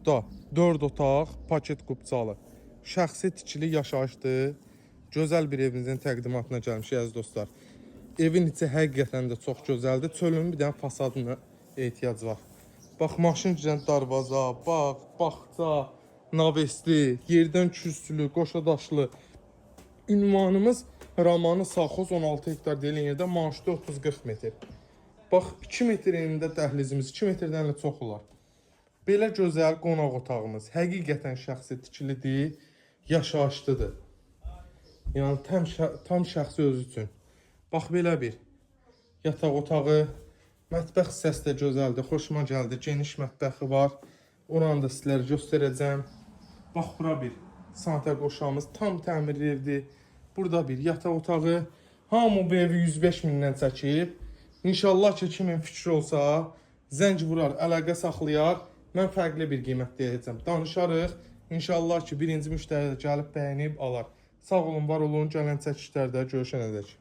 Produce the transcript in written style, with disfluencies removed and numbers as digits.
Qrupda 4 otaq, paket qubcalı. Şəxsi tikili yaşayışdır. Gözəl bir evimizin təqdimatına gəlmişik əziz dostlar. Evin içi həqiqətən də çox gözəldir. Çölünün bir dənə fasadına ehtiyac var. Bax, maşın girən darvaza, bağ, bağça, navesti, yerdən kürsülü, qoşadaşlı. Ünvanımız Ramanı Sağxoz 16 hektar deyilən yerdə maaşda 30-40 metr. Bax, 2 metr enində dəhlizimiz, 2 metrdən də çox olar. Belə gözəl qonaq otağımız həqiqətən şəxsi tikilidir, yaşayışlıdır. Yəni tam şəxsi özü üçün. Bax, belə bir yataq otağı, mətbəx hissəsi də gözəldir, xoşuma gəldi. Geniş mətbəxi var. Oranı da sizlərə göstərəcəm. Bax, bura bir sanitar qoşağımız, tam təmirli evdir. Burada bir yataq otağı. Hamı bu evi 105 mindən çəkib. İnşallah ki, kimin fikri olsa, zəng vurar, əlaqə saxlayar. Mən fərqli bir qiymət deyəcəm. Danışarıq. İnşallah ki, birinci müştəri də gəlib bəyənib alar. Sağ olun, var olun. Gələn çəkişlərdə görüşənədək.